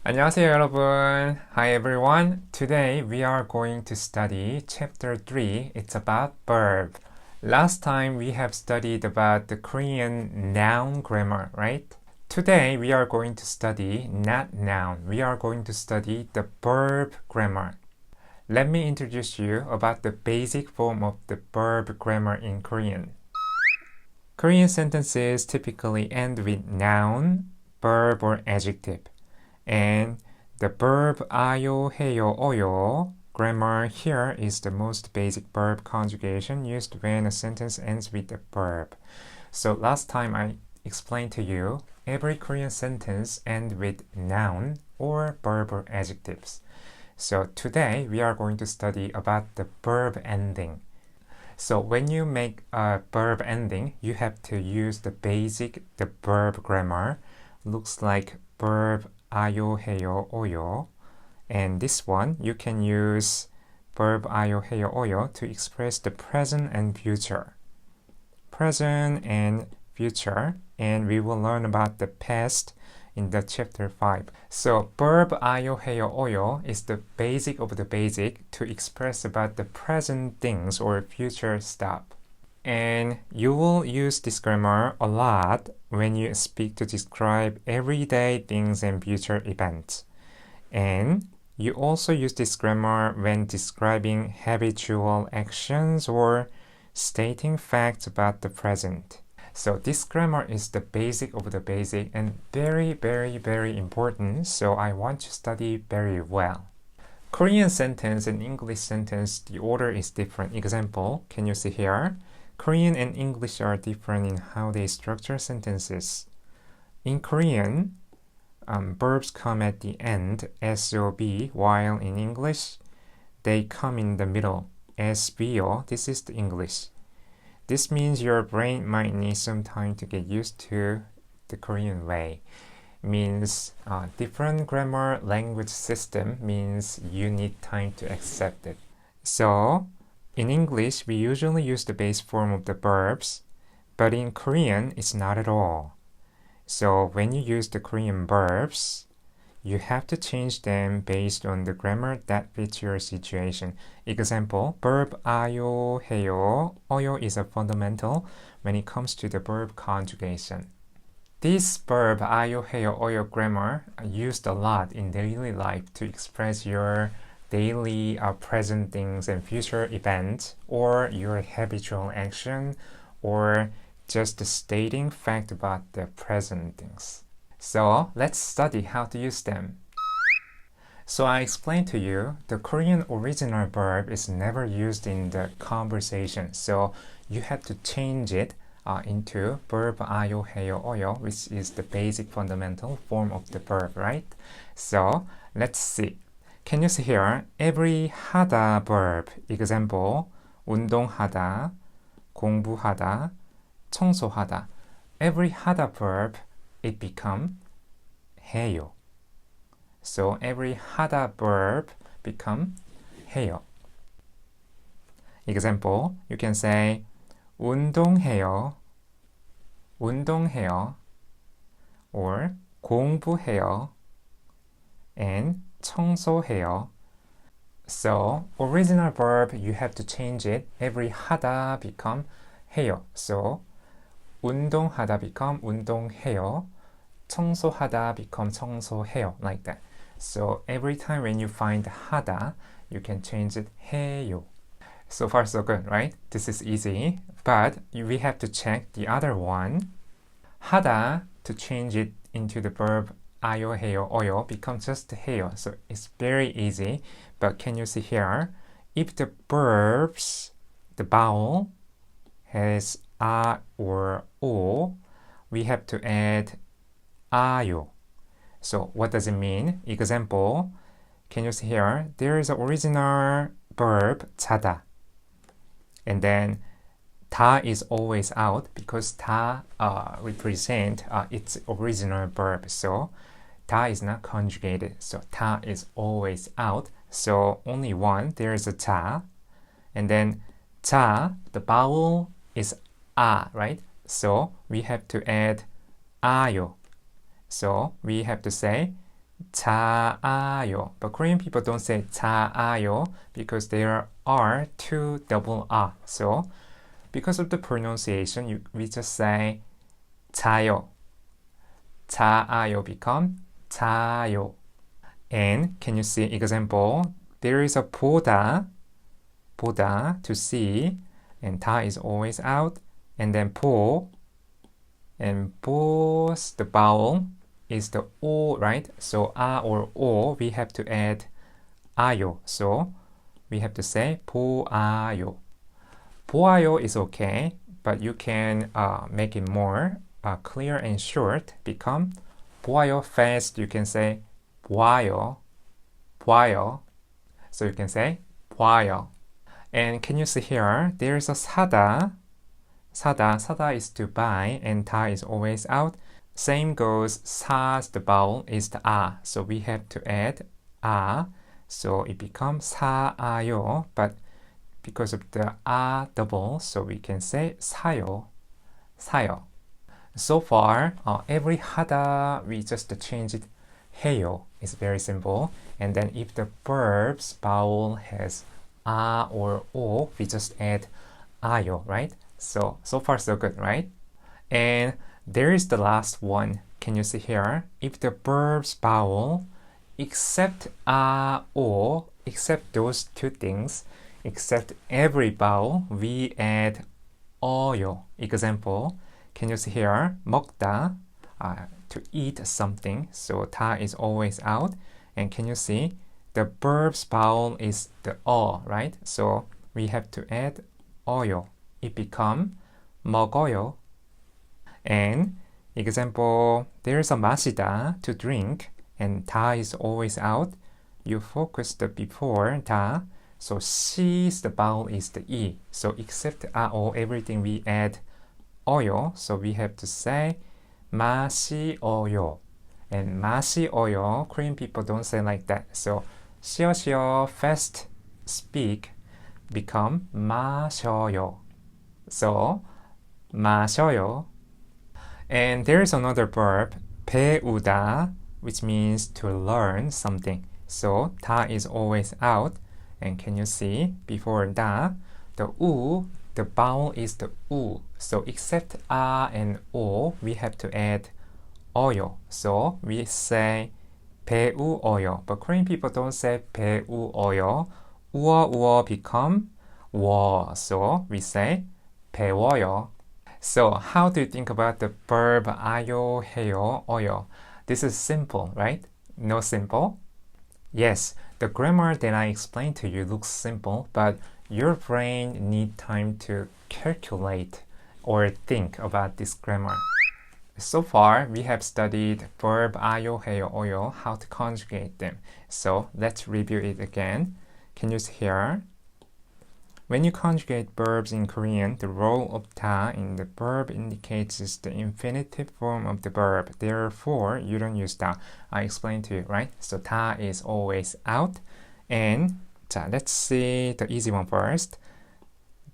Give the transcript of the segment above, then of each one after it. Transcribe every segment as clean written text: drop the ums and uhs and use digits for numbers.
안녕하세요, 여러분. Hi, everyone. Today we are going to study chapter 3. It's about verb. Last time we have studied about the Korean noun grammar, right? Today we are going to study not noun. We are going to study the verb grammar. Let me introduce you about the basic form of the verb grammar in Korean. Korean sentences typically end with noun, verb, or adjective. And the verb 아요, 해요, 어요 grammar here is the most basic verb conjugation used when a sentence ends with a verb. So last time I explained to you, every Korean sentence ends with noun or verb or adjectives. So today we are going to study about the verb ending. So when you make a verb ending, you have to use the verb grammar. Looks like verb 아요, 해요, 어요. And this one, you can use verb 아요, 해요, 어요 to express the present and future. Present and future. And we will learn about the past in the chapter 5. So verb 아요, 해요, 어요 is the basic of the basic to express about the present things or future stuff. And you will use this grammar a lot when you speak to describe everyday things and future events. And you also use this grammar when describing habitual actions or stating facts about the present. So this grammar is the basic of the basic and very, very, very important. So I want to study very well. Korean sentence and English sentence, the order is different. Example, can you see here? Korean and English are different in how they structure sentences. In Korean, verbs come at the end, SOB, while in English, they come in the middle, SVO. This is the English. This means your brain might need some time to get used to the Korean way. Means different grammar language system means you need time to accept it. So, in English, we usually use the base form of the verbs, but in Korean, it's not at all. So when you use the Korean verbs, you have to change them based on the grammar that fits your situation. Example, verb 아요, 해요, 어요 is a fundamental when it comes to the verb conjugation. This verb 아요, 해요, 어요 grammar used a lot in daily life to express your daily present things and future events, or your habitual action, or just stating fact about the present things. So let's study how to use them. So I explained to you the Korean original verb is never used in the conversation. So you have to change it into verb 아요, 해요, 어요, which is the basic fundamental form of the verb, right? So let's see. Can you see here? Every 하다 verb. Example, 운동하다, 공부하다, 청소하다. Every 하다 verb, it become 해요. So every 하다 verb become 해요. Example, you can say 운동해요, 운동해요, or 공부해요, and 청소해요. So original verb you have to change it. Every 하다 become 해요. So 운동하다 become 운동해요. 청소하다 become 청소해요. Like that. So every time when you find 하다, you can change it 해요. So far so good, right? This is easy. But we have to check the other one. 하다, to change it into the verb 아요, 해요, 어요 becomes just 해요. So it's very easy. But can you see here? If the verbs, the vowel has a or o, we have to add 아요. So what does it mean? Example, can you see here? There is an original verb 자다. And then 다 is always out because 다 represent its original verb. So 다 is not conjugated. So 다 is always out. So only one. There is a 자. And then 자, the vowel is a, right? So we have to add 아요. So we have to say 자아요. But Korean people don't say 자아요 because there are two double A. So because of the pronunciation, we just say 자요. 자아요 become 자요. And can you see example? There is a 보다 to see, and 다 is always out, and then 보, and 보's the vowel is the O, right? So A or O, we have to add 아요. So we have to say 보아요. 보아요 is okay, but you can make it more clear and short. Become 보아요. Fast, you can say 보아요. So you can say 보아요. And can you see here? There's a 사다. 사다 is to buy, and 다 is always out. Same goes, 사's the vowel is the A. So we have to add A. So it becomes 사아요. But because of the A double, so we can say 사요. So far, every 하다, we just change it 해요. It's very simple. And then if the verb's vowel has A or O, we just add 아요, right? So far so good, right? And there is the last one. Can you see here? If the verb's vowel, except A, O, except those two things, except every vowel, we add 어요. Example, can you see here? 먹다, to eat something. So 다 is always out. And can you see? The verb's vowel is the right? So we have to add 어요. It become 먹어요. And example, there's a 마시다 to drink, and 다 is always out. You focus the before 다. So C's the vowel is the E. So except A or everything we add 어요. So we have to say 마시어요. And 마시어요, Korean people don't say like that. So 쉬어 fast speak become 마셔요. So 마셔요. And there is another verb 배우다, which means to learn something. So 다 is always out. And can you see before 다, the 우, the vowel is the 우. So except A and O, we have to add 어요. So we say 배우어요. But Korean people don't say 배우어요. 우어 become 워. So we say 배워요. So how do you think about the verb 아요, 해요, 어요? This is simple, right? No simple? Yes, the grammar that I explained to you looks simple, but your brain needs time to calculate or think about this grammar. So far, we have studied verb 아요, 해요, 어요, how to conjugate them. So let's review it again. Can you see here? When you conjugate verbs in Korean, the role of 다 in the verb indicates the infinitive form of the verb. Therefore, you don't use 다. I explained to you, right? So 다 is always out. And 자, let's see the easy one first.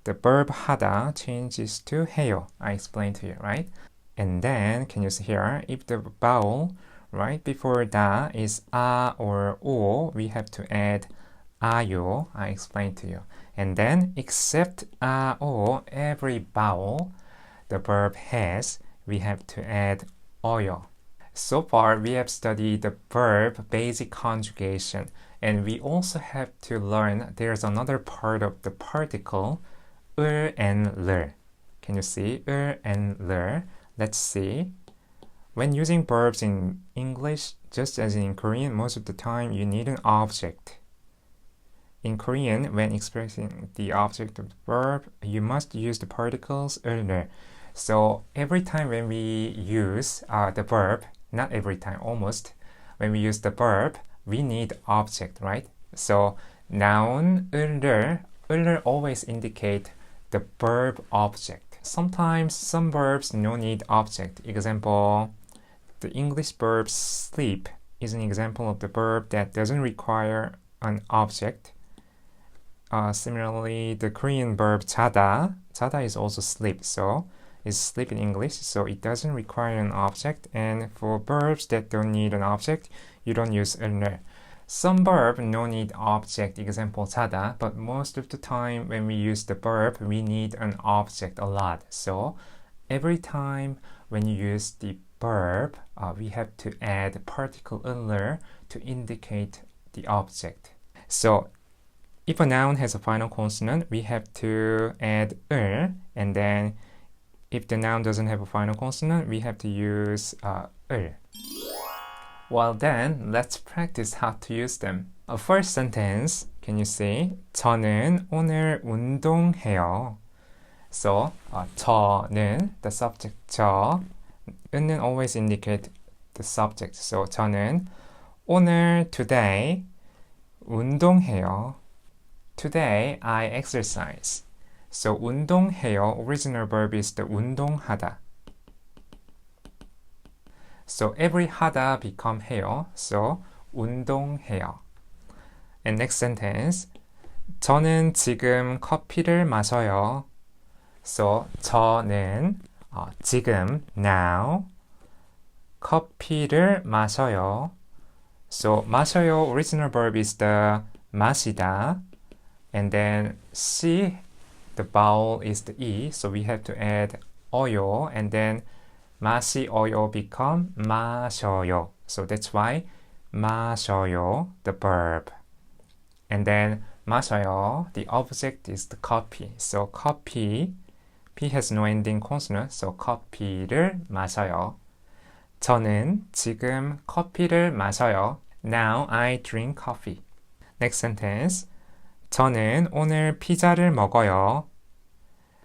The verb 하다 changes to 해요. I explained to you, right? And then, can you see here? If the vowel right before 다 is A or O, we have to add 아요. I explained to you. And then, except A, O, every vowel the verb has, we have to add 어요. So far, we have studied the verb basic conjugation. And we also have to learn there's another part of the particle, 을 and 를. Can you see? 을 and 를. Let's see. When using verbs in English, just as in Korean, most of the time you need an object. In Korean, when expressing the object of the verb, you must use the particles 을, 를. So every time when we use the verb, not every time, almost, when we use the verb, we need object, right? So noun 을, 를 always indicate the verb object. Sometimes some verbs no need object. Example, the English verb sleep is an example of the verb that doesn't require an object. Similarly, the Korean verb 자다 is also sleep, so it's sleep in English, so it doesn't require an object. And for verbs that don't need an object, you don't use 을을. Some verb no need object, example 자다, but most of the time when we use the verb, we need an object a lot. So every time when you use the verb, we have to add particle 을을 to indicate the object. So if a noun has a final consonant, we have to add 을, and then if the noun doesn't have a final consonant, we have to use 을. Well then, let's practice how to use them. First sentence, can you see? 저는 오늘 운동해요. So, 저는, the subject 저, 은은 always indicate the subject. So, 저는 오늘, today, 운동해요. Today, I exercise. So, 운동해요, original verb is the 운동하다. So every 하다 become 해요. So 운동해요. And next sentence. 저는 지금 커피를 마셔요. So 저는 지금 now 커피를 마셔요. So 마셔요 original verb is the 마시다. And then C, the vowel is the E. So we have to add 어요 and then 마시어요 become 마셔요. So that's why 마셔요, the verb. And then 마셔요, the object is the coffee. So coffee, P has no ending consonant. So 커피를 마셔요. 저는 지금 커피를 마셔요. Now I drink coffee. Next sentence. 저는 오늘 피자를 먹어요.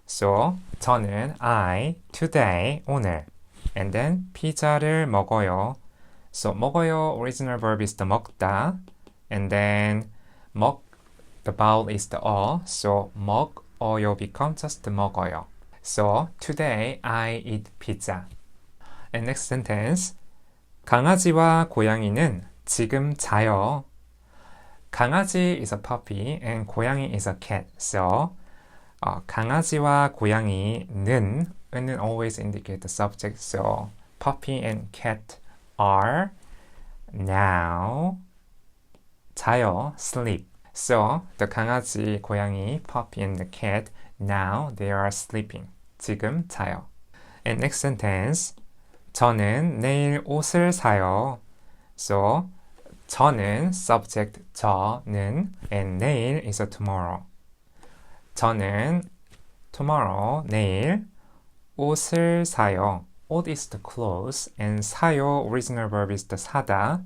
So 저는 I, today, 오늘. And then 피자를 먹어요. So 먹어요 original verb is the 먹다. And then 먹, the vowel is the So 먹어요 become just 먹어요. So today I eat pizza. And next sentence. 강아지와 고양이는 지금 자요. 강아지 is a puppy and 고양이 is a cat. So 강아지와 고양이는 은은 always indicate the subject. So puppy and cat are now 자요, sleep. So the 강아지, 고양이, puppy and the cat now they are sleeping. 지금 자요. And next sentence. 저는 내일 옷을 사요. So 저는 subject 저는 and 내일 is a tomorrow. 저는 tomorrow 내일 옷을 사요. 옷 is the clothes and 사요 original verb is the 사다.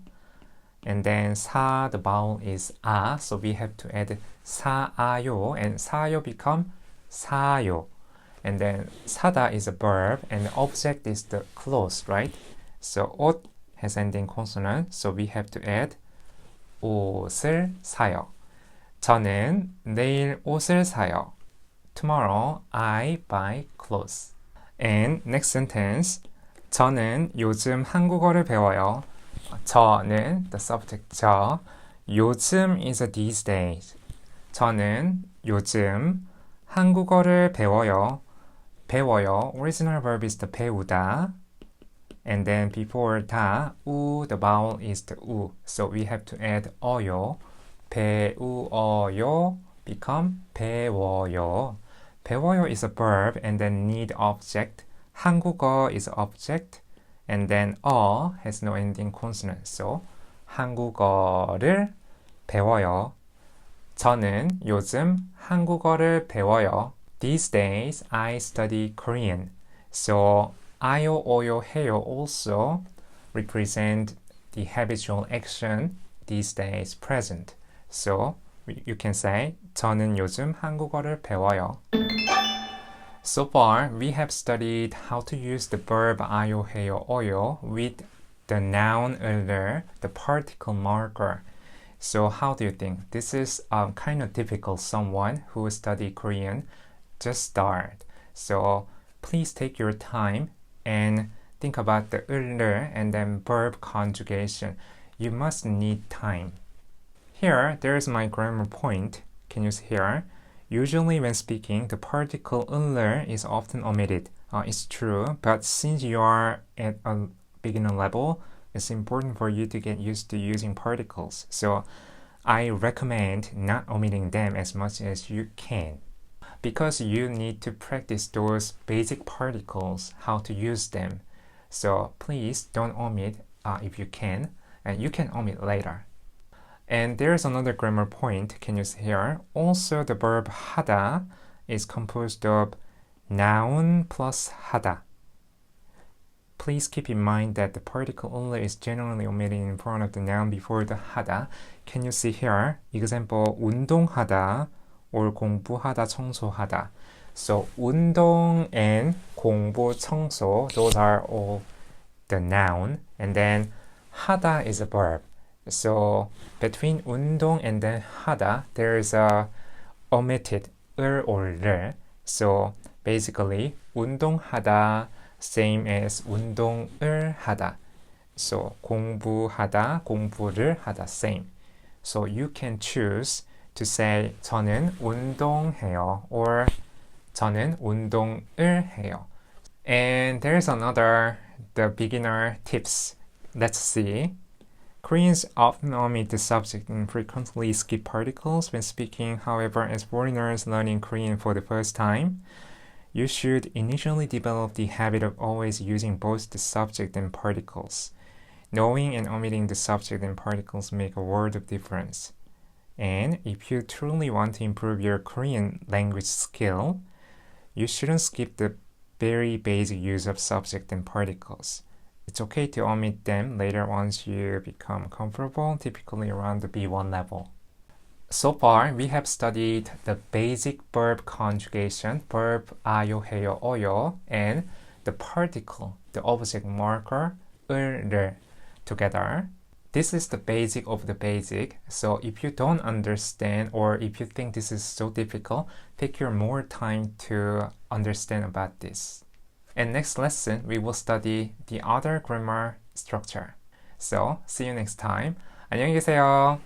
And then 사 the vowel is 아, so we have to add 사아요 and 사요 become 사요. And then 사다 is a verb and the object is the clothes, right? So 옷 has ending consonant, so we have to add 옷을 사요. 저는 내일 옷을 사요. Tomorrow I buy clothes. And next sentence. 저는 요즘 한국어를 배워요. 저는 the subject 저. 요즘 is a these days. 저는 요즘 한국어를 배워요. 배워요. Original verb is the 배우다. And then before 다, 우, the vowel is the 우. So we have to add 어요. 배우어요 become 배워요. 배워요 is a verb and then need object. 한국어 is object and then has no ending consonant. So 한국어를 배워요. 저는 요즘 한국어를 배워요. These days I study Korean. So 아요, 어요, 해요 also represent the habitual action these days present. So you can say 저는 요즘 한국어를 배워요. So far, we have studied how to use the verb 아요, 해요, 어요 with the noun 을을, the particle marker. So how do you think? This is kind of difficult. Someone who study Korean just start. So please take your time and think about the 을을 and then verb conjugation. You must need time. Here, there is my grammar point. Can you see here? Usually when speaking, the particle 을을 is often omitted. It's true, but since you are at a beginner level, it's important for you to get used to using particles. So I recommend not omitting them as much as you can, because you need to practice those basic particles, how to use them. So please don't omit if you can, and you can omit later. And there's another grammar point, can you see here? Also, the verb 하다 is composed of noun plus 하다. Please keep in mind that the particle only is generally omitted in front of the noun before the 하다. Can you see here? Example, 운동하다 or 공부하다, 청소하다. So, 운동 and 공부, 청소, those are all the noun. And then 하다 is a verb. So between 운동 and then 하다, there is a omitted 을 or 를. So basically, 운동하다 same as 운동을 하다. So 공부하다, 공부를 하다 same. So you can choose to say 저는 운동해요 or 저는 운동을 해요. And there's another, the beginner tips. Let's see. Koreans often omit the subject and frequently skip particles when speaking. However, as foreigners learning Korean for the first time, you should initially develop the habit of always using both the subject and particles. Knowing and omitting the subject and particles make a world of difference. And if you truly want to improve your Korean language skill, you shouldn't skip the very basic use of subject and particles. It's okay to omit them later once you become comfortable, typically around the B1 level. So far, we have studied the basic verb conjugation, verb 아요, 해요, 어요, and the particle, the object marker, 을, together. This is the basic of the basic, so if you don't understand or if you think this is so difficult, take your more time to understand about this. And next lesson, we will study the other grammar structure. So, see you next time. 안녕히 계세요.